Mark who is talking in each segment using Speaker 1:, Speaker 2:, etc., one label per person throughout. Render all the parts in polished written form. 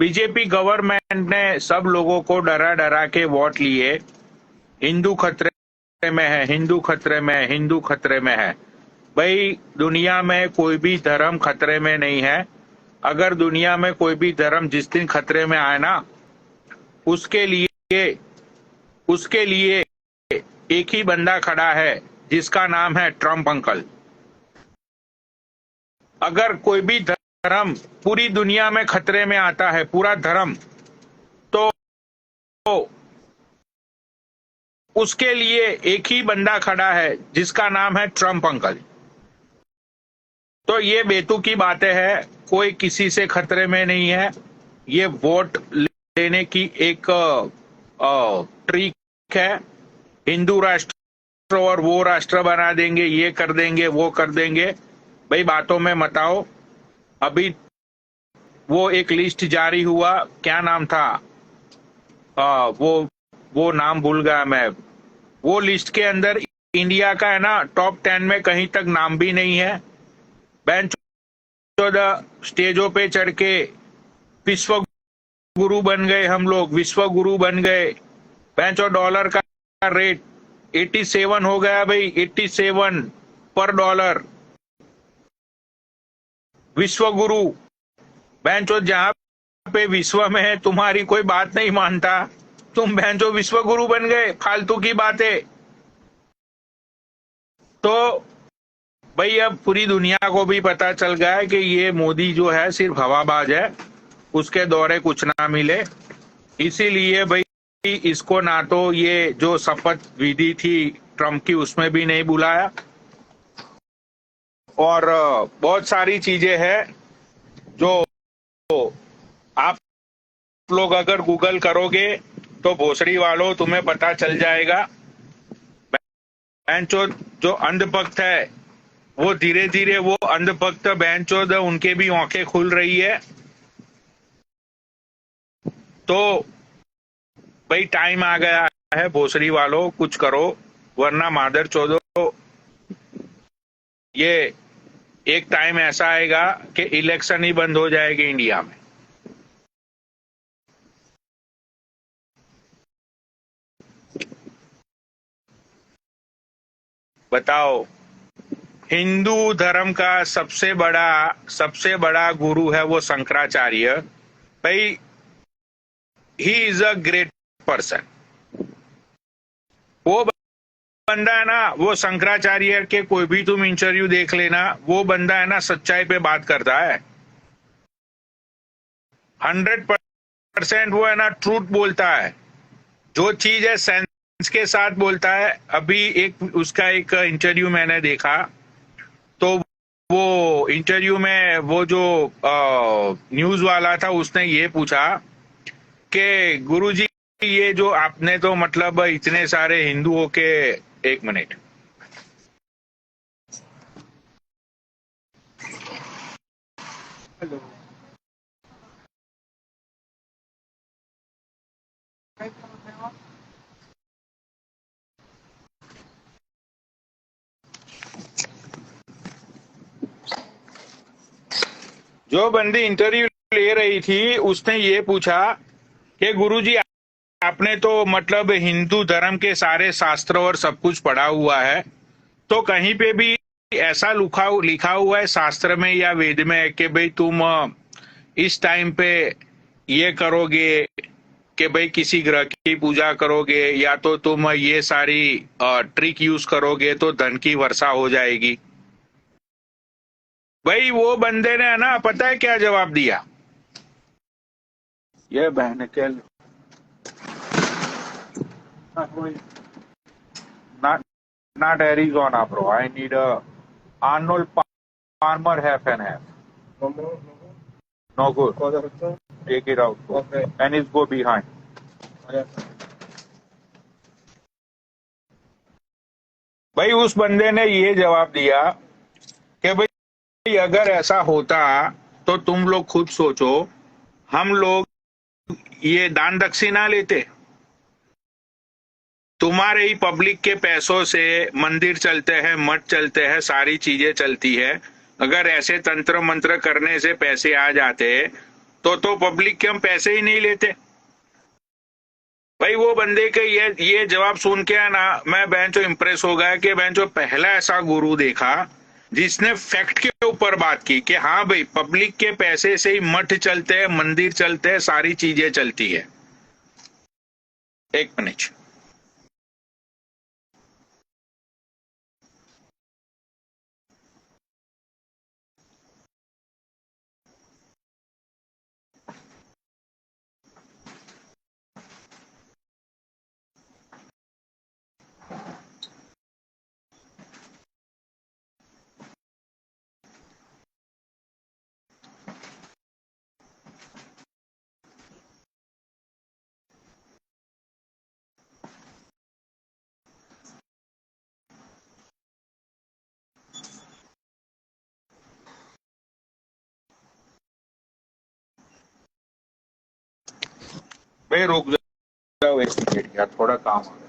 Speaker 1: BJP government ने सब लोगों को डरा डरा के वोट लिए। हिंदू खतरे में है, हिंदू खतरे में है, हिंदू खतरे में है। भाई दुनिया में कोई भी धर्म खतरे में नहीं है। अगर दुनिया में कोई भी धर्म जिस दिन खतरे में आए ना, उसके लिए एक ही बंदा खड़ा है जिसका नाम है ट्रम्प अंकल। अगर कोई भी धर्म पूरी दुनिया में खतरे में आता है, पूरा धर्म, तो उसके लिए एक ही बंदा खड़ा है जिसका नाम है ट्रम्प अंकल। तो ये बेतुकी बातें है, कोई किसी से खतरे में नहीं है। ये वोट लेने की एक ट्रिक है। हिंदू राष्ट्र और वो राष्ट्र बना देंगे, ये कर देंगे, वो कर देंगे। भाई बातों में मत आओ। अभी वो एक लिस्ट जारी हुआ, क्या नाम था, वो नाम भूल गया मैं। वो लिस्ट के अंदर इंडिया का है ना टॉप 10 में कहीं तक नाम भी नहीं है। बेंच स्टेजों पे चढ़ के विश्व गुरु बन गए, हम लोग विश्व गुरु बन गए। बेंच और डॉलर का रेट 87 हो गया भाई, 87 पर डॉलर। विश्व गुरु बेंचो, जहां पे विश्व में है तुम्हारी कोई बात नहीं मानता, तुम बेंचो विश्व गुरु बन गए। फालतू की बातें। तो भाई अब पूरी दुनिया को भी पता चल गया है कि ये मोदी जो है सिर्फ हवाबाज है, उसके दौरे कुछ ना मिले। इसीलिए भाई इसको ना तो ये जो शपथ विधि थी ट्रम्प की उसमें भी नहीं बुलाया, और बहुत सारी चीजें हैं जो आप लोग अगर गूगल करोगे तो भोसड़ी वालों तुम्हें पता चल जाएगा। जो अंधभक्त है वो धीरे धीरे वो अंधभक्त बैंचोद उनके भी आंखें खुल रही है। तो भाई टाइम आ गया है, भोसड़ी वालों कुछ करो, वरना मादर चौधो ये एक टाइम ऐसा आएगा कि इलेक्शन ही बंद हो जाएगी इंडिया में। बताओ, हिंदू धर्म का सबसे बड़ा गुरु है वो शंकराचार्य। भाई he is a great person. वो बंदा है ना, वो शंकराचार्य के कोई भी तुम इंटरव्यू देख लेना, वो बंदा है ना सच्चाई पे बात करता है। 100% वो है ना ट्रूथ बोलता है। जो चीज है सेंस के साथ बोलता है। अभी एक उसका एक इंटरव्यू मैंने देखा, तो वो इंटरव्यू में वो जो न्यूज वाला था उसने ये पूछा कि गुरुजी ये जो आपने तो मतलब इतने सारे हिंदुओं के, एक मिनट, हेलो, जो बंदी इंटरव्यू ले रही थी उसने ये पूछा कि गुरुजी आपने तो मतलब हिंदू धर्म के सारे शास्त्र और सब कुछ पढ़ा हुआ है, तो कहीं पे भी ऐसा लिखा हुआ है शास्त्र में या वेद में कि भाई तुम इस टाइम पे ये करोगे कि भाई किसी ग्रह की पूजा करोगे या तो तुम ये सारी ट्रिक यूज करोगे तो धन की वर्षा हो जाएगी। भाई वो बंदे ने है ना पता है क्या जवाब दिया? ये बहन के not not Arizona, bro. I need a Arnold Palmer half and half. No good. Take it out. Okay. And it's go behind. भाई उस बंदे ने ये जवाब दिया कि भाई अगर ऐसा होता तो तुम लोग खुद सोचो, हम लोग ये दान दक्षिणा लेते? तुम्हारे ही पब्लिक के पैसों से मंदिर चलते हैं, मठ चलते हैं, सारी चीजें चलती है। अगर ऐसे तंत्र मंत्र करने से पैसे आ जाते तो पब्लिक के हम पैसे ही नहीं लेते। भाई वो बंदे के ये जवाब सुन के ना मैं बेंचो इम्प्रेस हो गया कि बेंचो पहला ऐसा गुरु देखा जिसने फैक्ट के ऊपर बात की कि हाँ भाई पब्लिक के पैसे से ही मठ चलते हैं, मंदिर चलते हैं, सारी चीजें चलती है। एक मिनट। भाई रुक जाओ एक मिनट यार, थोड़ा काम आ गया।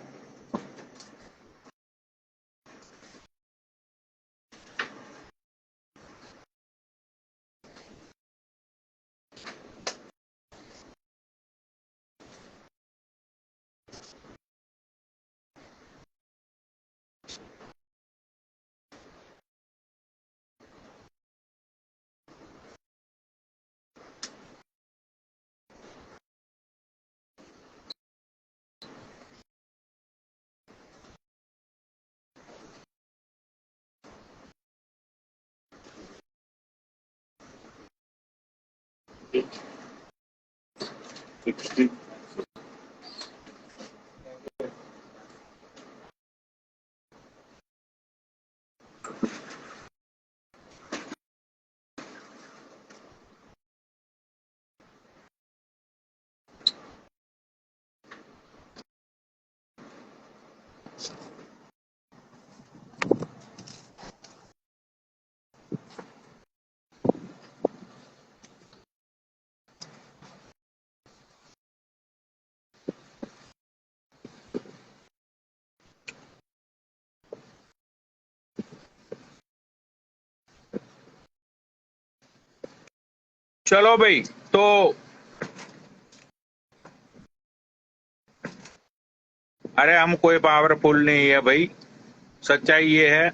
Speaker 1: चलो भाई, तो अरे हम कोई पावरफुल नहीं है भाई। सच्चाई ये है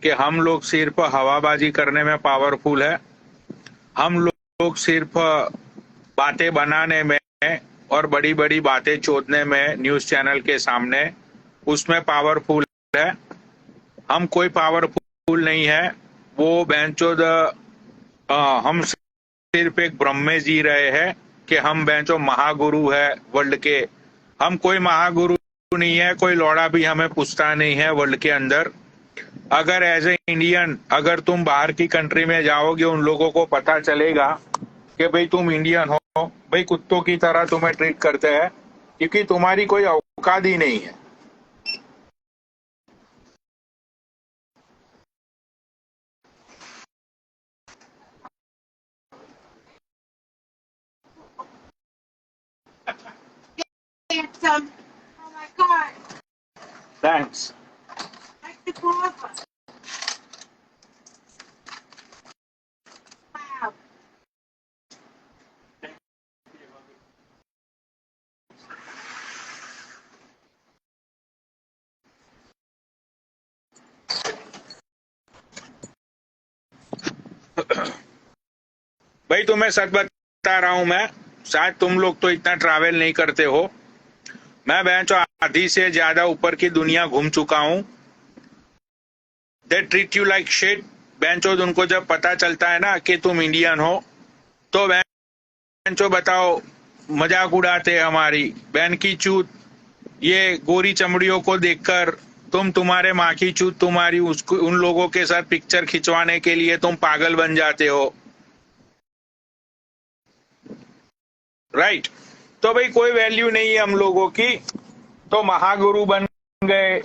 Speaker 1: कि हम लोग सिर्फ हवाबाजी करने में पावरफुल है। हम लोग सिर्फ बातें बनाने में और बड़ी बड़ी बातें चोदने में न्यूज चैनल के सामने, उसमें पावरफुल है। हम कोई पावरफुल नहीं है। वो बेंचोद हम सिर्फ एक भ्रम में जी रहे हैं कि हम बेंचो महागुरु है वर्ल्ड के। हम कोई महागुरु नहीं है। कोई लौड़ा भी हमें पूछता नहीं है वर्ल्ड के अंदर। अगर एज ए इंडियन अगर तुम बाहर की कंट्री में जाओगे, उन लोगों को पता चलेगा कि भाई तुम इंडियन हो, भाई कुत्तों की तरह तुम्हें ट्रीट करते हैं, क्योंकि तुम्हारी कोई औकात ही नहीं है।
Speaker 2: Some, oh my God,
Speaker 1: thanks.
Speaker 2: like the guava. Wow.
Speaker 1: भाई तुम्हें सच बता रहा हूं मैं, शायद तुम लोग तो इतना ट्रैवल नहीं करते हो। मैं बेंचो आधी से ज्यादा ऊपर की दुनिया घूम चुका हूं। They treat you like shit. बेंचो उनको जब पता चलता है ना कि तुम इंडियन हो, तो बेंचो बताओ मजाक उड़ाते हैं हमारी। बहन की चूत, ये गोरी चमड़ियों को देखकर तुम्हारे माँ की चूत तुम्हारी उसको उन लोगों के साथ पिक्चर खिंचवाने के लिए तुम पागल बन जाते हो। राइट। तो भाई कोई वैल्यू नहीं है हम लोगों की। तो महागुरु बन गए,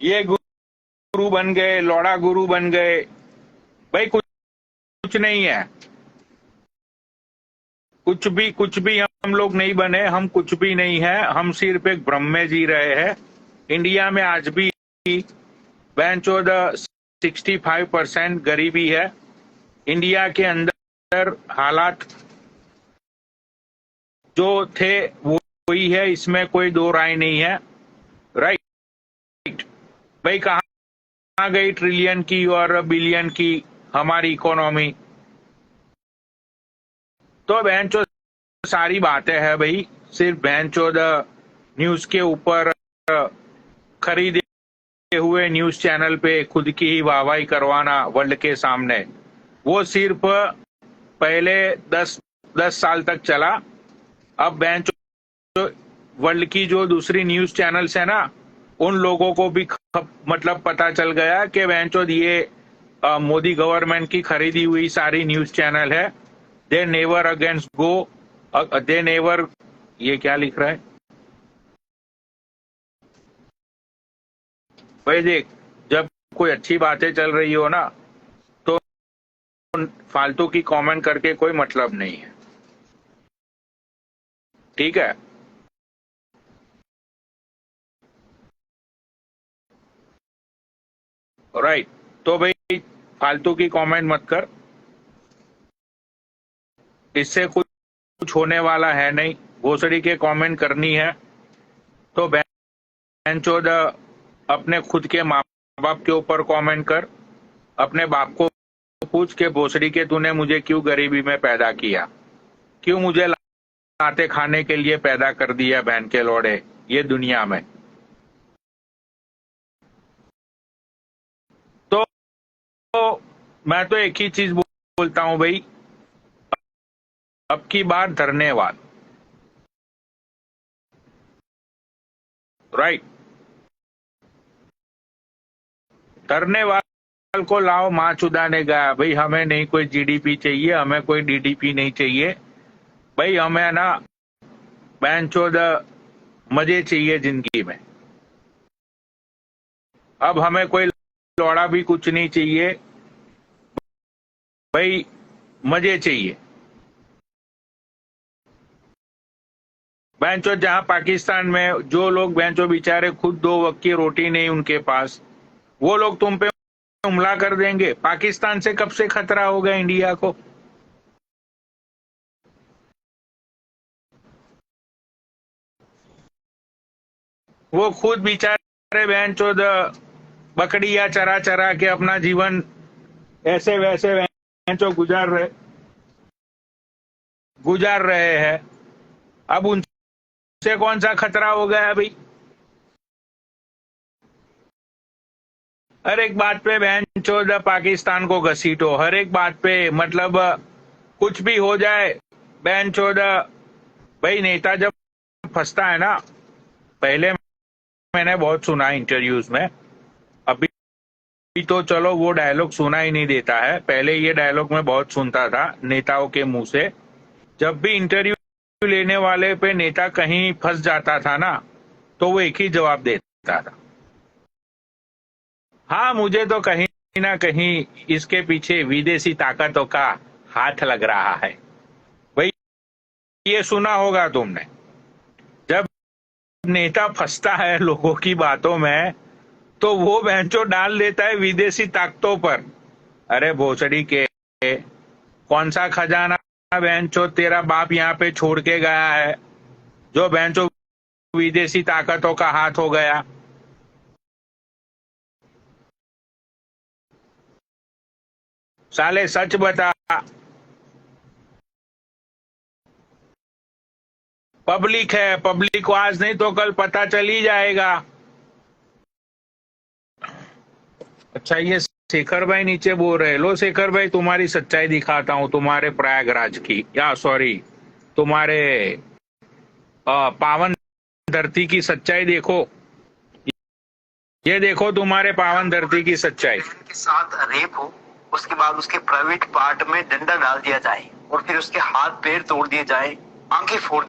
Speaker 1: ये गुरु बन गए, लौड़ा गुरु बन गए। भाई कुछ नहीं है। कुछ भी हम लोग नहीं बने। हम कुछ भी नहीं है। हम सिर्फ एक भ्रम में जी रहे हैं। इंडिया में आज भी बेंचो द 65% गरीबी है। इंडिया के अंदर हालात जो थे वो वही है, इसमें कोई दो राय नहीं है। राइट भाई, कहाँ गई ट्रिलियन की और बिलियन की हमारी इकोनॉमी? तो बहनचोद सारी बातें हैं भाई, सिर्फ बहनचोद न्यूज के ऊपर खरीदे हुए न्यूज चैनल पे खुद की ही वाहवाही करवाना वर्ल्ड के सामने, वो सिर्फ पहले 10 साल तक चला। अब बेंच वर्ल्ड की जो दूसरी न्यूज चैनल्स है ना, उन लोगों को भी मतलब पता चल गया कि बेंचोद ये मोदी गवर्नमेंट की खरीदी हुई सारी न्यूज चैनल है। They never against go, they never, ये क्या लिख रहा है भाई? देख, जब कोई अच्छी बातें चल रही हो ना, तो फालतू की कमेंट करके कोई मतलब नहीं है, ठीक है? राइट, तो भाई फालतू की कमेंट मत कर, इससे कुछ होने वाला है नहीं। भोसड़ी के कमेंट करनी है तो बेंचोद अपने खुद के माँ बाप के ऊपर कमेंट कर, अपने बाप को पूछ के भोसड़ी के तूने मुझे क्यों गरीबी में पैदा किया, क्यों मुझे लाते खाने के लिए पैदा कर दिया बहन के लौड़े ये दुनिया में। तो मैं तो एक ही चीज बोलता हूं भाई, अब की बार धन्यवाद। राइट, धन्यवाद को लाओ, माँ चुदाने गया भाई। हमें नहीं कोई जीडीपी चाहिए, हमें कोई डीडीपी नहीं चाहिए भाई, हमें ना बहनचोद मजे चाहिए जिंदगी में। अब हमें कोई लौड़ा भी कुछ नहीं चाहिए भाई, मजे चाहिए। बेंचो जहां पाकिस्तान में जो लोग बेंचो बेचारे खुद 2 वक्त की रोटी नहीं उनके पास, वो लोग तुम पे हमला कर देंगे। पाकिस्तान से कब से खतरा होगा इंडिया को? वो खुद बेचारे बेंचो बकरियां चरा चरा के अपना जीवन ऐसे वैसे बेंचो गुजार रहे हैं। अब उनसे कौन सा खतरा हो गया भाई? हर एक बात पे बहन चोद पाकिस्तान को घसीटो, हर एक बात पे, मतलब कुछ भी हो जाए बहन चोद। भाई नेता जब फंसता है ना, पहले मैंने बहुत सुना इंटरव्यूज में, अभी तो चलो वो डायलॉग सुना ही नहीं देता है, पहले ये डायलॉग मैं बहुत सुनता था नेताओं के मुंह से। जब भी इंटरव्यू लेने वाले पे नेता कहीं फंस जाता था ना, तो वो एक ही जवाब देता था, हाँ मुझे तो कहीं ना कहीं इसके पीछे विदेशी ताकतों का हाथ लग रहा है। भाई ये सुना होगा तुमने, जब नेता फंसता है लोगों की बातों में तो वो बेंचो डाल देता है विदेशी ताकतों पर। अरे भोसड़ी के, कौन सा खजाना बेंचो तेरा बाप यहाँ पे छोड़ के गया है जो बेंचो विदेशी ताकतों का हाथ हो गया? साले सच बता, पब्लिक है, पब्लिक को आज नहीं तो कल पता चल ही जाएगा। अच्छा ये शेखर भाई नीचे बोल रहे, लो शेखर भाई तुम्हारी सच्चाई दिखाता हूं, तुम्हारे प्रयागराज की, या सॉरी तुम्हारे पावन धरती की सच्चाई देखो। ये देखो तुम्हारे पावन धरती की सच्चाई।
Speaker 3: के साथ रेप हो, उसके बाद उसके प्राइवेट पार्ट में डंडा डाल दिया जाए और फिर उसके हाथ पैर तोड़ दिए जाए, आंखें फोड़।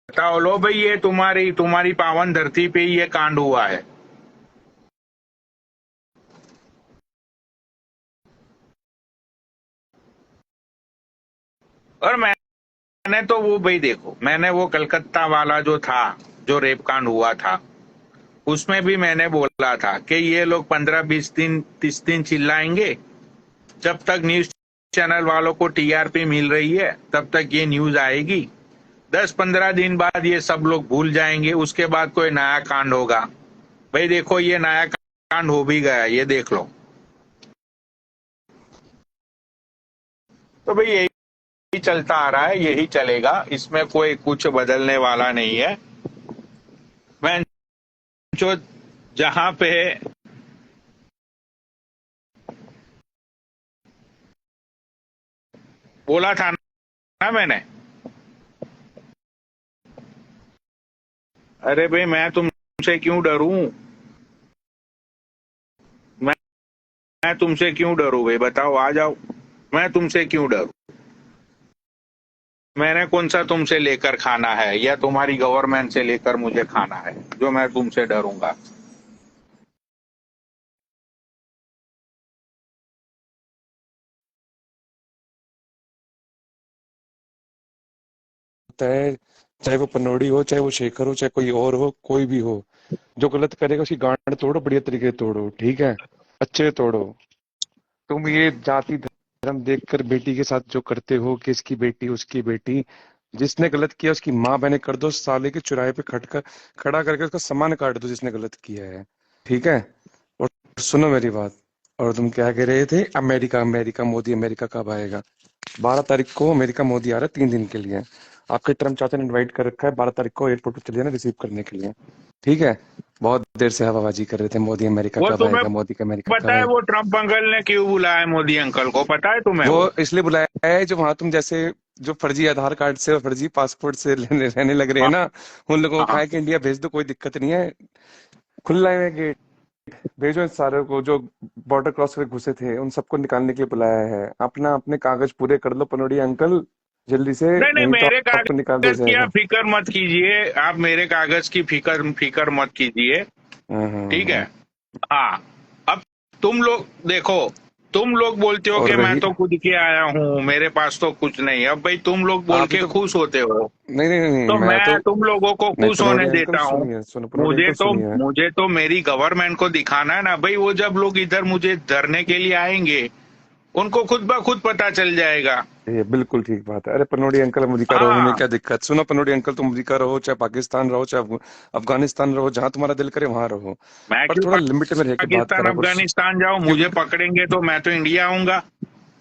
Speaker 1: बताओ लो भाई, ये तुम्हारी पावन धरती पे ही ये कांड हुआ है। और मैंने तो वो भाई देखो, मैंने वो कलकत्ता वाला जो था, जो रेप कांड हुआ था, उसमें भी मैंने बोला बोला था कि ये लोग 15-20 दिन 30 दिन चिल्लाएंगे, जब तक न्यूज चैनल वालों को टीआरपी मिल रही है तब तक ये न्यूज आएगी। 10-15 दिन बाद ये सब लोग भूल जाएंगे, उसके बाद कोई नया कांड होगा। भाई देखो, ये नया कांड हो भी गया, ये देख लो। तो भाई यही चलता आ रहा है, यही चलेगा, इसमें कोई कुछ बदलने वाला नहीं है। मैं जो जहां पे बोला था ना मैंने, अरे भाई मैं तुमसे क्यों डरूं, मैं तुमसे क्यों डरूं भाई, बताओ, आ जाओ। मैं तुमसे क्यों डरूं? मैंने कौन सा तुमसे लेकर खाना है, या तुम्हारी गवर्नमेंट से लेकर मुझे खाना है जो मैं तुमसे डरूंगा?
Speaker 4: होता है, चाहे वो पनौड़ी हो, चाहे वो शेखर हो, चाहे कोई और हो, कोई भी हो, जो गलत करेगा उसकी गांड तोड़ो, बढ़िया तरीके से तोड़ो, ठीक है, अच्छे से तोड़ो। तुम ये जाति धर्म देखकर बेटी के साथ जो करते हो कि इसकी बेटी उसकी बेटी, जिसने गलत किया उसकी माँ बहने कर दो, साले के चुराहे पे खड़ा करके उसका सामान काट दो जिसने गलत किया है, ठीक है। और सुनो मेरी बात, और तुम क्या कह रहे थे, अमेरिका अमेरिका मोदी अमेरिका कब आएगा? 12 तारीख को अमेरिका मोदी आ रहा है 3 दिन के लिए। आपके ट्रम्प चाचा ने इनवाइट कर रखा है, 12 तारीख को एयरपोर्ट पर चले जाना रिसीव करने के लिए, ठीक है। बहुत देर से हवाबाजी कर रहे थे, मोदी अमेरिका
Speaker 1: वो
Speaker 4: कब
Speaker 1: तुम्हें
Speaker 4: आएगा, मोदी का अमेरिका कब
Speaker 1: पता है
Speaker 4: आएगा।
Speaker 1: वो ट्रम्प अंकल ने क्यों बुलाया है मोदी अंकल को? पता है तुम्हें?
Speaker 4: वो
Speaker 1: वो
Speaker 4: इसलिए बुलाया है, जो वहां तुम जैसे जो फर्जी आधार कार्ड से और फर्जी पासपोर्ट से रहने लग रहे हैं ना, उन लोगों को
Speaker 1: हाँ,
Speaker 4: कहा है कि इंडिया भेज दो, कोई दिक्कत नहीं है, खुला है गेट, भेजो इन सारे को जो बॉर्डर क्रॉस करके घुसे थे, उन सबको निकालने के लिए बुलाया है। अपना अपने कागज पूरे कर लो पनोड़ी अंकल, जल्दी से,
Speaker 1: नहीं नहीं,
Speaker 4: नहीं तो
Speaker 1: मेरे
Speaker 4: आपको निकाल दिया
Speaker 1: कागज की आप
Speaker 4: जाएगा।
Speaker 1: फिक्र मत कीजिए, आप मेरे कागज की फिक्र फिक्र मत कीजिए,
Speaker 4: हाँ
Speaker 1: ठीक है।
Speaker 4: हाँ।
Speaker 1: हाँ, अब तुम लोग देखो, तुम लोग बोलते हो
Speaker 4: और
Speaker 1: कि मैं
Speaker 4: रही,
Speaker 1: तो खुद के आया हूँ, मेरे पास तो कुछ नहीं। अब भाई तुम लोग बोल
Speaker 4: आप ही
Speaker 1: के
Speaker 4: तो,
Speaker 1: खुश होते हो,
Speaker 4: नहीं नहीं नहीं,
Speaker 1: तो
Speaker 4: मैं तो,
Speaker 1: मैं तुम लोगों को
Speaker 4: नहीं
Speaker 1: खुश होने
Speaker 4: पनोड़ी अंकल
Speaker 1: देता हूँ।
Speaker 4: सुनिए, सुनो पनोड़ी अंकल सुनिए।
Speaker 1: मुझे तो मेरी गवर्नमेंट को दिखाना है ना भाई। वो जब लोग इधर मुझे धरने के लिए आएंगे, उनको खुद ब खुद पता चल जाएगा।
Speaker 4: ये बिल्कुल ठीक बात है। अरे पनोड़ी अंकल अमेरिका रहो, हमें
Speaker 1: हाँ,
Speaker 4: क्या दिक्कत। सुनो पनोड़ी अंकल, तुम अमेरिका रहो, चाहे पाकिस्तान रहो, चाहे अफगानिस्तान रहो, जहां तुम्हारा दिल करे वहां रहो,
Speaker 1: मैं
Speaker 4: पर
Speaker 1: क्यों
Speaker 4: थोड़ा लिमिट में रह के बात
Speaker 1: पाकिस्तान
Speaker 4: करा करो।
Speaker 1: अफगानिस्तान जाऊं? मुझे
Speaker 4: क्योंकि
Speaker 1: पकड़ेंगे तो मैं तो इंडिया आऊंगा।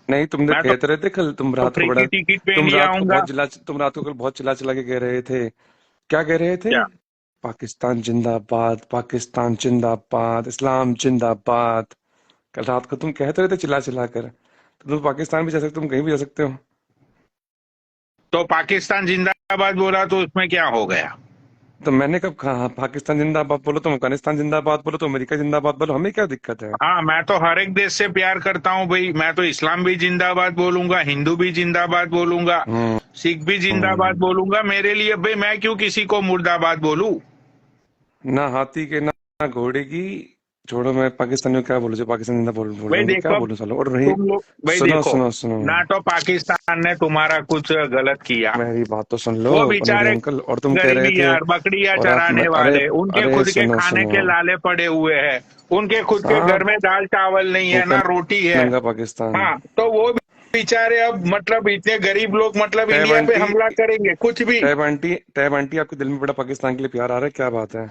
Speaker 4: नहीं, तुमने
Speaker 1: मैं
Speaker 4: कहते रहे थे कल,
Speaker 1: तो फ्री की टिकट पे इंडिया आऊंगा।
Speaker 4: तुम रात को कल बहुत चिल्ला चिल्ला के कह रहे थे, क्या कह रहे थे?
Speaker 1: क्या?
Speaker 4: पाकिस्तान जिंदाबाद, पाकिस्तान जिंदाबाद, इस्लाम जिंदाबाद। कल रात को तुम कहते रहे थे चिल्ला चिल्ला कर। तो तुम पाकिस्तान भी जा सकते हो, तुम कहीं भी जा सकते हो।
Speaker 1: तो पाकिस्तान जिंदाबाद बोला तो उसमें क्या हो गया?
Speaker 4: तो मैंने कब कहा पाकिस्तान जिंदाबाद बोलो, तुम अफगानिस्तान जिंदाबाद बोलो, तो अमेरिका जिंदाबाद बोलो, हमें क्या दिक्कत है?
Speaker 1: हाँ, मैं तो हर एक देश से प्यार करता हूँ भाई। मैं तो इस्लाम भी जिंदाबाद बोलूंगा, हिंदू भी जिंदाबाद बोलूंगा,
Speaker 4: हम्म
Speaker 1: सिख भी जिंदाबाद
Speaker 4: हम्म।
Speaker 1: बोलूंगा। मेरे लिए भाई, मैं क्यों किसी को मुर्दाबाद बोलूं?
Speaker 4: ना हाथी के ना घोड़े की, छोड़ो, मैं पाकिस्तान में क्या बोलूं, जो पाकिस्तान जिंदा बोल
Speaker 1: भाई
Speaker 4: रहे हैं, क्या
Speaker 1: देखो,
Speaker 4: बोलूं सालो। और रही,
Speaker 1: तुम लोग भाई
Speaker 4: सुनो
Speaker 1: देखो,
Speaker 4: सुनो सुनो,
Speaker 1: ना तो पाकिस्तान ने तुम्हारा कुछ गलत किया।
Speaker 4: मेरी बात तो सुन लो
Speaker 1: वो
Speaker 4: पनोड़ी
Speaker 1: बेचारे
Speaker 4: अंकल। और तुम कह रहे
Speaker 1: गरीबी
Speaker 4: थे,
Speaker 1: यार, बकरियां
Speaker 4: और आप
Speaker 1: चराने
Speaker 4: अरे,
Speaker 1: वाले, उनके
Speaker 4: अरे
Speaker 1: खुद के
Speaker 4: सुनो
Speaker 1: खाने
Speaker 4: सुनो,
Speaker 1: के लाले पड़े हुए हैं। उनके खुद के
Speaker 4: हाँ,
Speaker 1: घर में दाल चावल नहीं है,
Speaker 4: भूखा
Speaker 1: ना रोटी है।
Speaker 4: नंगा पाकिस्तान।
Speaker 1: हाँ, तो वो बेचारे अब मतलब इतने गरीब लोग मतलब
Speaker 4: टैब
Speaker 1: इंडिया पे
Speaker 4: आंटी,
Speaker 1: हमला करेंगे कुछ भी?
Speaker 4: टैब आंटी आपके दिल में बड़ा पाकिस्तान के लिए प्यार आ रहा है, क्या बात है?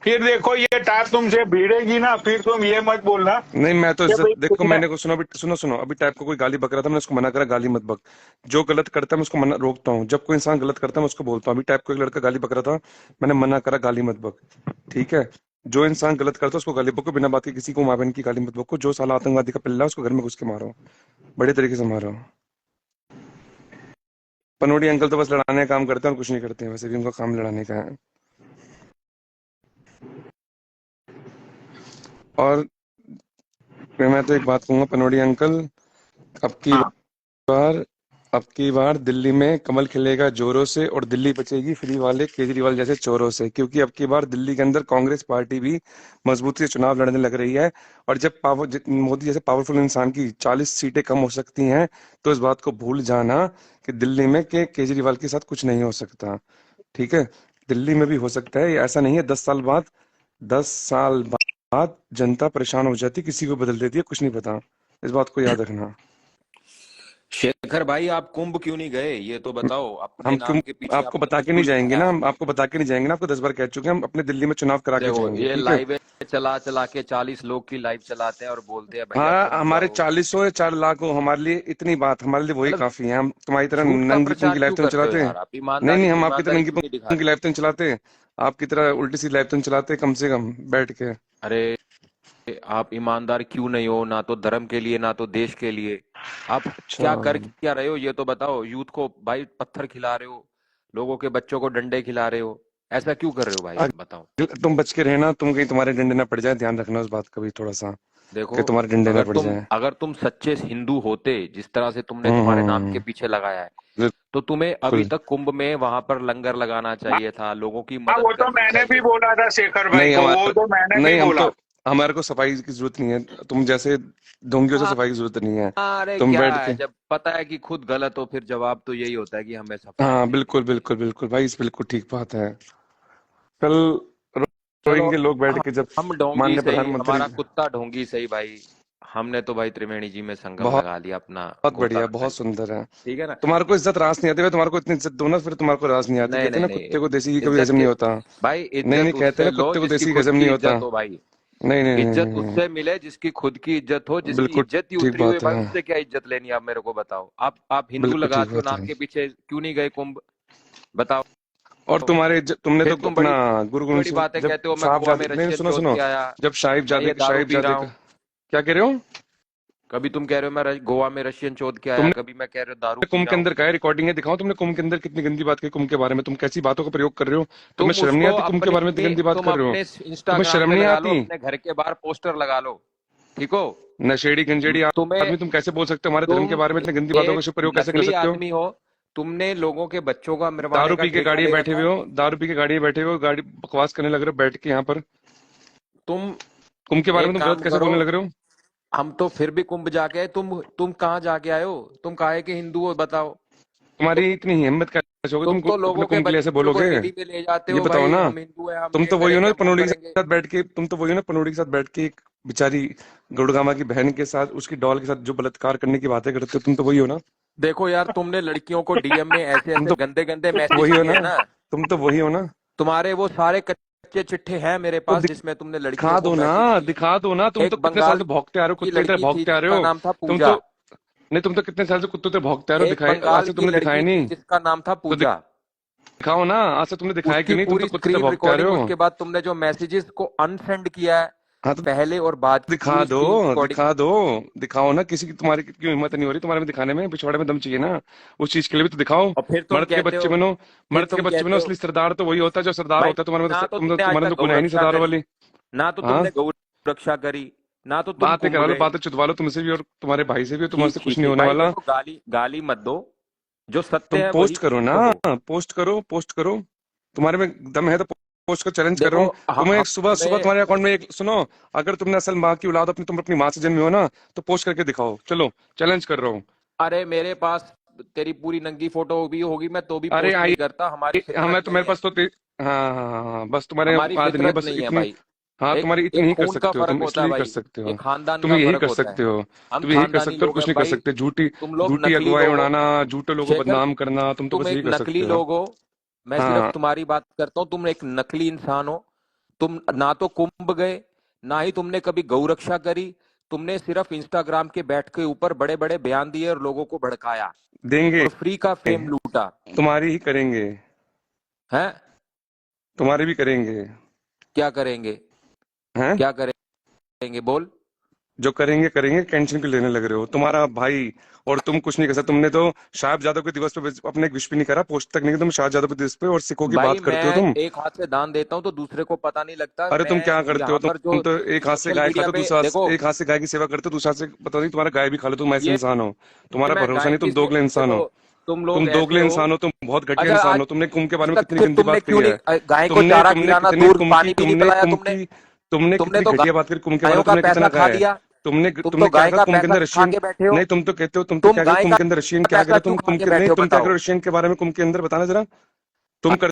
Speaker 1: फिर देखो, ये टाप तुमसे भिड़ेगी ना, फिर तुम ये मत बोलना
Speaker 4: नहीं, मैं तो
Speaker 1: कि
Speaker 4: इज्जत
Speaker 1: भाई
Speaker 4: देखो,
Speaker 1: तुमने।
Speaker 4: मैंने को सुनो, अभी सुनो सुनो, अभी टाइप को कोई गाली बक रहा था, मैंने उसको मना करा, गाली मत बक। जो गलत करता है मैं उसको मना रोकता हूँ, जब कोई इंसान गलत करता है मैं उसको बोलता हूँ। अभी टाइप को एक लड़का गाली बक रहा था, मैंने मना करा, गाली मत बक, ठीक है। जो इंसान गलत करता है उसको गाली बको, बिना बात के किसी को माँ बहन की गाली मत बको। जो साला आतंकवादी का पिल्ला है उसको घर में घुस के मारो, बड़े तरीके से मारो। पनोड़ी अंकल तो बस लड़ाने का काम करते हैं और कुछ नहीं करते हैं, वैसे भी उनका काम लड़ाने का है। और मैं तो एक बात कहूंगा पनोड़ी अंकल, अब की
Speaker 1: हाँ,
Speaker 4: बार अब की बार दिल्ली में कमल खिलेगा जोरों से, और दिल्ली बचेगी फ्री वाले केजरीवाल जैसे चोरों से, क्योंकि अब की बार दिल्ली के अंदर कांग्रेस पार्टी भी मजबूती से चुनाव लड़ने लग रही है। और जब मोदी जैसे पावरफुल इंसान की 40 सीटें कम हो सकती हैं, तो इस बात को भूल जाना कि दिल्ली में के केजरीवाल के साथ कुछ नहीं हो सकता, ठीक है। दिल्ली में भी हो सकता है, ऐसा नहीं है। 10 साल बाद, 10 साल बाद जनता परेशान हो जाती, किसी को बदल देती है, कुछ नहीं पता। इस बात को याद रखना।
Speaker 5: शेखर भाई, आप कुंभ क्यों नहीं गए ये तो बताओ। अपने
Speaker 4: हम
Speaker 5: नाम
Speaker 4: क्यों
Speaker 5: के पीछे
Speaker 4: आपको
Speaker 5: आपने
Speaker 4: बता
Speaker 5: सब
Speaker 4: के नहीं
Speaker 5: कुछ
Speaker 4: जाएंगे ना,
Speaker 5: दिखाया।
Speaker 4: हम आपको बता के नहीं जाएंगे ना, आपको 10 बार कह चुके हैं, हम अपने दिल्ली में चुनाव करा के
Speaker 5: देखो
Speaker 4: जाएंगे,
Speaker 5: ये
Speaker 4: ठीक है।
Speaker 5: लाइव चला चला के 40 लोग की लाइव चलाते हैं और बोलते हैं भैया
Speaker 4: हाँ,
Speaker 5: कभी
Speaker 4: हमारे
Speaker 5: जाओ।
Speaker 4: 40 हो या 4 लाख हो, हमारे लिए इतनी बात, हमारे लिए वही
Speaker 5: मतलब
Speaker 4: काफी है। हम तुम्हारी तरह
Speaker 5: झूठ का
Speaker 4: नंगी
Speaker 5: प्रचार
Speaker 4: पुंगी लाइफ
Speaker 5: क्यों
Speaker 4: तो नहीं
Speaker 5: करते हो
Speaker 4: चलाते।
Speaker 5: यार। आप
Speaker 4: नहीं नहीं,
Speaker 5: ईमानदारी
Speaker 4: हम आपकी तरह
Speaker 5: ईमानदारी
Speaker 4: नंगी
Speaker 5: क्यों नहीं
Speaker 4: पुंगी
Speaker 5: दिखाते।
Speaker 4: लाइफ तो नहीं चलाते। आपकी तरह उल्टी सी लाइफ तो नहीं चलाते, कम से कम बैठ के।
Speaker 5: अरे आप ईमानदार क्यों नहीं हो, ना तो धर्म के लिए ना तो देश के लिए। आप
Speaker 4: अच्छा,
Speaker 5: क्या रहे हो ये तो बताओ। यूथ को भाई पत्थर खिला रहे हो, लोगों के बच्चों को डंडे खिला रहे हो, ऐसा क्यों कर रहे हो भाई आप बताओ।
Speaker 4: तुम बच के रहना, तुम कहीं तुम्हारे डंडे ना पड़ जाए, ध्यान रखना उस बात का भी थोड़ा सा,
Speaker 5: देखो
Speaker 4: कि तुम्हारे डंडे ना पड़ जाए।
Speaker 5: अगर तुम सच्चे हिंदू होते, जिस तरह से तुमने तुम्हारे नाम के
Speaker 4: हम्म।
Speaker 5: पीछे लगाया है, तो तुम्हें अभी
Speaker 4: बिल्कुल।
Speaker 5: तक कुंभ में वहां पर लंगर लगाना चाहिए था, लोगों की
Speaker 1: हाँ,
Speaker 5: मदद
Speaker 1: वो तो
Speaker 5: करनी
Speaker 1: मैंने भी
Speaker 5: चाहिए थी।
Speaker 1: बोला था शेखर भाई
Speaker 4: नहीं
Speaker 1: को, वो
Speaker 4: हमारे
Speaker 1: तो मैंने भी
Speaker 4: नहीं, हम
Speaker 1: बोला।
Speaker 4: तो, हमारे को सफाई की जरूरत नहीं है, तुम जैसे ढोंगियों से
Speaker 5: हाँ,
Speaker 4: सफाई की जरूरत नहीं है।
Speaker 5: अरे
Speaker 4: तुम
Speaker 5: क्या
Speaker 4: बैठ
Speaker 5: है,
Speaker 4: के,
Speaker 5: जब पता है कि खुद गलत हो फिर जवाब तो यही होता है कि हमें सफाई
Speaker 4: हाँ
Speaker 5: चाहिए।
Speaker 4: बिल्कुल बिल्कुल बिल्कुल भाई, इस बिल्कुल ठीक बात है। कल
Speaker 5: चलो
Speaker 4: रोएंगे लोग बैठ
Speaker 5: हम
Speaker 4: के जब
Speaker 5: हम ढोंगी
Speaker 4: माननीय
Speaker 5: सही,
Speaker 4: प्रधानमंत्री।
Speaker 5: हमारा कुत्ता ढोंगी सही भाई। हमने तो भाई त्रिवेणी जी में संगम
Speaker 4: बहुत
Speaker 5: लगा लिया, अपना
Speaker 4: बहुत
Speaker 5: गोता
Speaker 4: बढ़िया,
Speaker 5: रखा
Speaker 4: बहुत
Speaker 5: लिया।
Speaker 4: सुंदर है।
Speaker 5: ठीक है ना।
Speaker 4: तुम्हारे को इज्जत रास नहीं आती, मैं तुम्हारे को इतनी इज्जत दूं ना, फिर तुम्हारे को रास नहीं आती।
Speaker 5: नहीं
Speaker 4: कहते हैं
Speaker 5: नहीं
Speaker 4: ना,
Speaker 5: नहीं,
Speaker 4: कुत्ते को देसी घी कभी
Speaker 5: इज्जत
Speaker 4: हजम नहीं
Speaker 5: के
Speaker 4: होता।
Speaker 5: भाई
Speaker 4: नहीं नहीं,
Speaker 5: इज्जत
Speaker 4: कहते हैं
Speaker 5: उससे
Speaker 4: ना,
Speaker 5: लो
Speaker 4: कुत्ते को
Speaker 5: जिसकी
Speaker 4: देसी घी
Speaker 5: खुद
Speaker 4: हजम
Speaker 5: की
Speaker 4: नहीं होता।
Speaker 5: इज्जत हो भाई।
Speaker 4: नहीं नहीं नहीं
Speaker 5: इज्जत
Speaker 4: नहीं, नहीं।
Speaker 5: उससे मिले जिसकी खुद की इज्जत हो, जिसकी
Speaker 4: बिल्कुल
Speaker 5: इज्जत ही
Speaker 4: ठीक
Speaker 5: उतरी हुई है
Speaker 4: बात
Speaker 5: भाई,
Speaker 4: है,
Speaker 5: उससे क्या इज्जत लेनी है। आप मेरे को बताओ। आप हिंदू
Speaker 4: बिल्कुल ठीक
Speaker 5: लगाते हो
Speaker 4: बात
Speaker 5: नाम
Speaker 4: है।
Speaker 5: के पीछे, क्यों नहीं गए कुंभ बताओ।
Speaker 4: और तुमने तो
Speaker 5: फिर तुम
Speaker 4: अपना
Speaker 5: बड़ी
Speaker 4: गुरु गोविंद
Speaker 5: बड़ी
Speaker 4: सिंह,
Speaker 5: बातें
Speaker 4: जब
Speaker 5: कहते हो, मैं गोवा में
Speaker 4: साहिबजादे, नहीं
Speaker 5: रशियन
Speaker 4: सुनो
Speaker 5: चौथ
Speaker 4: सुनो,
Speaker 5: के आया,
Speaker 4: जब
Speaker 5: मैं ये दारू पी रहा
Speaker 4: साहिबजादे का,
Speaker 5: हूँ।
Speaker 4: क्या कह रहे हो?
Speaker 5: कभी तुम कह रहे हो मैं गोवा में रशियन चौथ के आया,
Speaker 4: तुमने
Speaker 5: कभी मैं कह रहा हूँ दारू पी
Speaker 4: कुंभ
Speaker 5: रहा
Speaker 4: के
Speaker 5: हूँ।
Speaker 4: अंदर का है, रिकॉर्डिंग है, दिखाओ तुमने कुंभ के अंदर कितनी गंदी बात की कुंभ के बारे में। तुम कैसी बातों का प्रयोग कर रहे हो? तुम्हें
Speaker 5: तुम
Speaker 4: शर्म नहीं
Speaker 5: उसको
Speaker 4: आती कुंभ के बारे में इतनी गंदी बात
Speaker 5: तुम
Speaker 4: कर रहे हो?
Speaker 5: अपने
Speaker 4: तुम्हें
Speaker 5: इंस्टाग्राम
Speaker 4: शर्म
Speaker 5: पे
Speaker 4: नहीं
Speaker 5: लगा लो,
Speaker 4: आती?
Speaker 5: अपने घर के बाहर पोस्टर लगा लो। ठीक हो।
Speaker 4: नशेड़ी गंजेड़ी
Speaker 5: तुम्हें
Speaker 4: आदमी, तुम कैसे बोल सकते हो हमारे धर्म के
Speaker 5: तुम
Speaker 4: बारे में इतनी गंदी बातों
Speaker 5: एक
Speaker 4: का प्रयोग कैसे कर
Speaker 5: नकली
Speaker 4: सकते हो?
Speaker 5: आदमी हो। तुमने लोगों के बच्चों का मरवाने
Speaker 4: दारू
Speaker 5: का
Speaker 4: पी के
Speaker 5: ठेका
Speaker 4: गाड़ी में
Speaker 5: ले
Speaker 4: बैठे
Speaker 5: रखा
Speaker 4: हुए
Speaker 5: है।
Speaker 4: हो, दारू पी के गाड़ी में बैठे हुए हो, गाड़ी बकवास करने लग रहे हो बैठ के यहाँ पर।
Speaker 5: तुम
Speaker 4: कुंभ के बारे में
Speaker 5: एक
Speaker 4: तुम गलत
Speaker 5: काम
Speaker 4: कैसे
Speaker 5: करो,
Speaker 4: बोलने लग रहे हो?
Speaker 5: हम तो फिर भी कुंभ जाके आए, तुम कहाँ जाके आए हो, तुम काहे के हिंदू हो बताओ।
Speaker 4: तुम्हारी इतनी हिम्मत कैसे होगी,
Speaker 5: तुम
Speaker 4: तुम
Speaker 5: तो
Speaker 4: अपने
Speaker 5: लोगों के
Speaker 4: कुंभ के लिए ऐसे
Speaker 5: बच्चों को
Speaker 4: बोलोगे?
Speaker 5: रैली में ले जाते
Speaker 4: ये
Speaker 5: हो
Speaker 4: बताओ
Speaker 5: भाई,
Speaker 4: ना।
Speaker 5: हम हिंदू हैं, हम ये करेंगे, हम वो करेंगे।
Speaker 4: तुम तो वही हो ना पनौड़ी के साथ बैठ के एक बेचारी गुड़गामा की बहन के साथ, उसकी डॉल के साथ जो बलात्कार करने की बातें करते हो, तुम तो वही हो ना।
Speaker 5: देखो यार, तुमने लड़कियों को डीएम में ऐसे
Speaker 4: तुम
Speaker 5: ऐसे
Speaker 4: तो
Speaker 5: गंदे गंदे मैसेज
Speaker 4: वही हो
Speaker 5: किए
Speaker 4: ना।
Speaker 5: हैं ना।
Speaker 4: तुम तो वही हो ना।
Speaker 5: तुम्हारे वो सारे कच्चे चिट्ठे हैं मेरे
Speaker 4: तो
Speaker 5: पास जिसमें तुमने लड़कियों
Speaker 4: दिखा
Speaker 5: को
Speaker 4: दो ना,
Speaker 5: मैसेज किए हैं।
Speaker 4: दिखा दो ना। तुम तो
Speaker 5: एक
Speaker 4: कितने साल
Speaker 5: बंगाल
Speaker 4: से भौंकते आ रहे हो,
Speaker 5: की
Speaker 4: कुत्ते की तरह
Speaker 5: लड़की थी
Speaker 4: भौंकते आ रहे
Speaker 5: जिसका
Speaker 4: हो।
Speaker 5: नाम था
Speaker 4: तुम
Speaker 5: पूजा।
Speaker 4: तो नहीं, तुम तो कितने साल से कुत्तों की तरह भौंकते आ रहे हो,
Speaker 5: एक
Speaker 4: दिखाए आज
Speaker 5: बंगाल
Speaker 4: से
Speaker 5: की
Speaker 4: तुमने दिखाया
Speaker 5: लड़की थी
Speaker 4: नहीं।
Speaker 5: जिसका नाम था
Speaker 4: तो
Speaker 5: पूजा।
Speaker 4: दिखाओ ना, आज से तुमने दिखाया
Speaker 5: उसकी
Speaker 4: क्यों नहीं? तुम तो
Speaker 5: पूरी
Speaker 4: कुत्ते की तरह
Speaker 5: स्क्रीन
Speaker 4: भौंकते आ रहे
Speaker 5: रिकॉर्डिंग,
Speaker 4: हो।
Speaker 5: उसके बाद तुमने जो मैसेजेस को अनसेंड किया है
Speaker 4: हाँ तो
Speaker 5: पहले और बाद की
Speaker 4: दिखा
Speaker 5: पूरी
Speaker 4: दो,
Speaker 5: स्क्रीन रिकॉर्डिंग।
Speaker 4: दिखा दो, दिखाओ ना। किसी की तुम्हारी क्यों हिम्मत नहीं हो रही तुम्हारे में दिखाने में? पिछवाड़े में दम चाहिए ना, उस चीज के लिए भी तो दिखाओ।
Speaker 5: और फिर
Speaker 4: मर्द के
Speaker 5: तुम
Speaker 4: बच्चे
Speaker 5: कहते
Speaker 4: बनो,
Speaker 5: हो
Speaker 4: असली सरदार तो वही होता है जो सरदार
Speaker 5: भाई,
Speaker 4: होता है। तुम्हारे में
Speaker 5: ना
Speaker 4: तो
Speaker 5: तो तुमने आज
Speaker 4: तुम्हारे में
Speaker 5: तक
Speaker 4: तो
Speaker 5: गौ
Speaker 4: गुनाह ही नहीं
Speaker 5: रक्षा
Speaker 4: सरदारों
Speaker 5: करी,
Speaker 4: वाली।
Speaker 5: ना तो
Speaker 4: हाँ,
Speaker 5: तुमने गौ रक्षा करी, ना तो तुम
Speaker 4: बातें
Speaker 5: कुंभ
Speaker 4: करा लो,
Speaker 5: गए।
Speaker 4: बातें चुदवा लो तुमसे भी और तुम्हारे भाई से भी, और तुम्हारे
Speaker 5: ठीक
Speaker 4: से कुछ
Speaker 5: ठीक
Speaker 4: नहीं
Speaker 5: ठीक
Speaker 4: होने
Speaker 5: भाई,
Speaker 4: वाला।
Speaker 5: देखो गाली गाली मत दो, जो
Speaker 4: तुम
Speaker 5: सत्य है वही
Speaker 4: पोस्ट करो ना,
Speaker 5: कहो।
Speaker 4: पोस्ट करो, पोस्ट करो। तुम्हारे में दम है तो पोस्ट कर, चैलेंज कर रहा
Speaker 5: देखो
Speaker 4: हूँ तुम्हें। एक सुबह सुबह
Speaker 5: हमें
Speaker 4: तुम्हारे अकाउंट में एक, सुनो, अगर तुमने असल माँ की औलाद तुम अपनी माँ से जन्मे हो ना, तो पोस्ट करके दिखाओ। चलो, चैलेंज कर रहा हूँ।
Speaker 5: अरे मेरे पास तेरी पूरी नंगी फोटो भी होगी, मैं तो भी
Speaker 4: अरे
Speaker 5: पोस्ट नहीं
Speaker 4: आई,
Speaker 5: करता, हमारी
Speaker 4: हमें
Speaker 5: फितरत
Speaker 4: तो
Speaker 5: नहीं
Speaker 4: मेरे
Speaker 5: है।
Speaker 4: पास तो हाँ हाँ हाँ हाँ, बस तुम्हारे
Speaker 5: हमारी
Speaker 4: औकात नहीं है,
Speaker 5: फितरत
Speaker 4: बस
Speaker 5: नहीं है
Speaker 4: इतनी।
Speaker 5: भाई।
Speaker 4: हाँ,
Speaker 5: एक
Speaker 4: तुम्हारी इतनी
Speaker 5: एक
Speaker 4: ही कर
Speaker 5: खून का
Speaker 4: सकते हो
Speaker 5: फर्क
Speaker 4: तुम,
Speaker 5: होता है
Speaker 4: इसलिए ही कर
Speaker 5: भाई,
Speaker 4: सकते हो।
Speaker 5: एक खानदान
Speaker 4: तुम
Speaker 5: का
Speaker 4: यही
Speaker 5: फर्क
Speaker 4: कर
Speaker 5: होता है।
Speaker 4: सकते हो।
Speaker 5: हम
Speaker 4: तुम यही कर
Speaker 5: खानदानी
Speaker 4: सकते हो और
Speaker 5: लोग
Speaker 4: कुछ
Speaker 5: हैं
Speaker 4: नहीं कर
Speaker 5: भाई,
Speaker 4: सकते। झूठी
Speaker 5: तुम लोग
Speaker 4: झूठी
Speaker 5: नकली
Speaker 4: अगुवाई
Speaker 5: लोग हो।
Speaker 4: उड़ाना, झूठे लोगों को
Speaker 5: शेखर,
Speaker 4: बदनाम करना, तुम तो
Speaker 5: तुम
Speaker 4: बस यही
Speaker 5: एक
Speaker 4: कर
Speaker 5: नकली
Speaker 4: सकते हो।
Speaker 5: लोग हो। मैं सिर्फ
Speaker 4: हाँ,
Speaker 5: तुम्हारी बात करता हूँ, तुम एक नकली इंसान हो। तुम ना तो कुंभ गए, ना ही तुमने कभी गौ रक्षा करी। तुमने सिर्फ इंस्टाग्राम के बैठ के ऊपर बड़े बड़े बयान दिए और लोगों को भड़काया
Speaker 4: देंगे,
Speaker 5: और फ्री का फेम लूटा
Speaker 4: तुम्हारी ही करेंगे,
Speaker 5: है।
Speaker 4: तुम्हारी भी करेंगे।
Speaker 5: क्या करेंगे,
Speaker 4: हैं?
Speaker 5: क्या करेंगे बोल।
Speaker 4: जो करेंगे करेंगे, टेंशन क्यों लेने लग रहे हो? तुम्हारा भाई और तुम कुछ नहीं कर सकते। तुमने तो साहिबजादों के दिवस पे अपने एक विश भी नहीं करा, पोस्ट तक नहीं की तुम साहिबजादों के दिवस पे, और सिखों की
Speaker 5: भाई
Speaker 4: बात करते हो
Speaker 5: मैं
Speaker 4: तुम।
Speaker 5: एक हाथ से दान देता हूँ तो दूसरे को पता नहीं लगता।
Speaker 4: अरे तुम
Speaker 5: मैं
Speaker 4: क्या करते हो?
Speaker 5: यहाँ पर
Speaker 4: तुम
Speaker 5: जो
Speaker 4: तो एक हाथ से
Speaker 5: सोशल
Speaker 4: गाय
Speaker 5: मीडिया
Speaker 4: खाते हो,
Speaker 5: पे
Speaker 4: दूसरा
Speaker 5: देखो,
Speaker 4: एक हाथ से गाय की सेवा करते हो, दूसरा हाथ से पता नहीं तुम्हारा गाय भी खा लो। तुम ऐसे
Speaker 5: ये
Speaker 4: इंसान हो, तुम्हारा
Speaker 5: मैं
Speaker 4: भरोसा
Speaker 5: गाय
Speaker 4: नहीं,
Speaker 5: की
Speaker 4: तुम दोगले इंसान
Speaker 5: देखो,
Speaker 4: हो।
Speaker 5: तुम
Speaker 4: तुम
Speaker 5: लोग ऐसे
Speaker 4: दोगले
Speaker 5: हो।
Speaker 4: इंसान हो, तुम बहुत घटिया
Speaker 5: अच्छा
Speaker 4: इंसान
Speaker 5: आज
Speaker 4: हो। तुमने कुंभ के बारे में
Speaker 5: तक
Speaker 4: कितनी
Speaker 5: फिर
Speaker 4: गंदी
Speaker 5: तुमने
Speaker 4: बात कही
Speaker 5: क्यों
Speaker 4: है।
Speaker 5: नहीं गाय को
Speaker 4: तुमने
Speaker 5: चारा
Speaker 4: तुमने
Speaker 5: खिलाना
Speaker 4: कितने
Speaker 5: दूर
Speaker 4: कुंभ की,
Speaker 5: पानी भी नहीं
Speaker 4: तुमने
Speaker 5: पिलाया
Speaker 4: कुंभ
Speaker 5: तुमने।
Speaker 4: की, तुमने
Speaker 5: तुमने
Speaker 4: कितनी
Speaker 5: तो
Speaker 4: घटिया बात करी कुंभ के बारे
Speaker 5: गायों
Speaker 4: में,
Speaker 5: का
Speaker 4: तुमने कितना
Speaker 5: पैसा
Speaker 4: कहा
Speaker 5: खा
Speaker 4: है।
Speaker 5: लिया।
Speaker 4: तुमने
Speaker 5: तुम
Speaker 4: तुमने
Speaker 5: तो
Speaker 4: क्या
Speaker 5: गाय
Speaker 4: कहा
Speaker 5: का
Speaker 4: कुंभ के
Speaker 5: पैसा
Speaker 4: अंदर
Speaker 5: खा
Speaker 4: रशियन?
Speaker 5: के बैठे हो।
Speaker 4: नहीं, तुम तो कहते हो, तुम तो
Speaker 5: तुम
Speaker 4: क्या कहते हो
Speaker 5: गाय
Speaker 4: कुंभ
Speaker 5: का
Speaker 4: के अंदर रशियन क्या करा
Speaker 5: पैसा क्यों
Speaker 4: तुम
Speaker 5: खा
Speaker 4: कुंभ
Speaker 5: के
Speaker 4: के, नहीं
Speaker 5: बैठे हो
Speaker 4: तुम क्या
Speaker 5: बताओ।
Speaker 4: करो रशियन के बारे में कुंभ के अंदर बताना जरा। तुम कर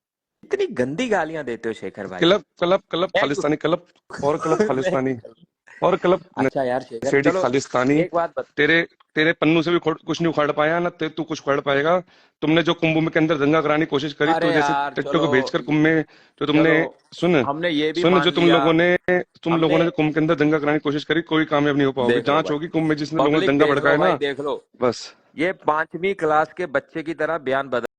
Speaker 5: इतनी गंदी गालियां देते हो शेखर भाई।
Speaker 4: Club club club Khalistani club और क्लब खालिस्तानी। और क्लब
Speaker 5: अच्छा यार शेखर,
Speaker 4: सेडी
Speaker 5: चलो
Speaker 4: खालिस्तानी,
Speaker 5: एक बात बता।
Speaker 4: तेरे तेरे पन्नू से भी कुछ नहीं उखाड़ पाया ना, तू कुछ उखाड़ पाएगा। तुमने जो कुंभ के अंदर दंगा कराने की कोशिश करी,
Speaker 5: अरे
Speaker 4: तो जैसे
Speaker 5: यार
Speaker 4: टिकटॉक
Speaker 5: चलो,
Speaker 4: को भेजकर कुंभ में जो तुमने,
Speaker 5: चलो
Speaker 4: सुन
Speaker 5: हमने ये भी
Speaker 4: सुन,
Speaker 5: मान
Speaker 4: जो
Speaker 5: लिया।
Speaker 4: तुम लोगों
Speaker 5: हमने
Speaker 4: ने जो कुंभ के अंदर दंगा कराने की कोशिश करी, कोई कामयाब नहीं हो पाओगे।
Speaker 5: देख लो
Speaker 4: जांच
Speaker 5: भाई,
Speaker 4: होगी कुंभ में जिसने लोगों ने
Speaker 5: पब्लिक
Speaker 4: दंगा
Speaker 5: देख लो
Speaker 4: भड़काया
Speaker 5: भाई,
Speaker 4: ना,
Speaker 5: देख लो,
Speaker 4: बस।
Speaker 5: ये 5वीं क्लास के बच्चे की तरह बयान बदल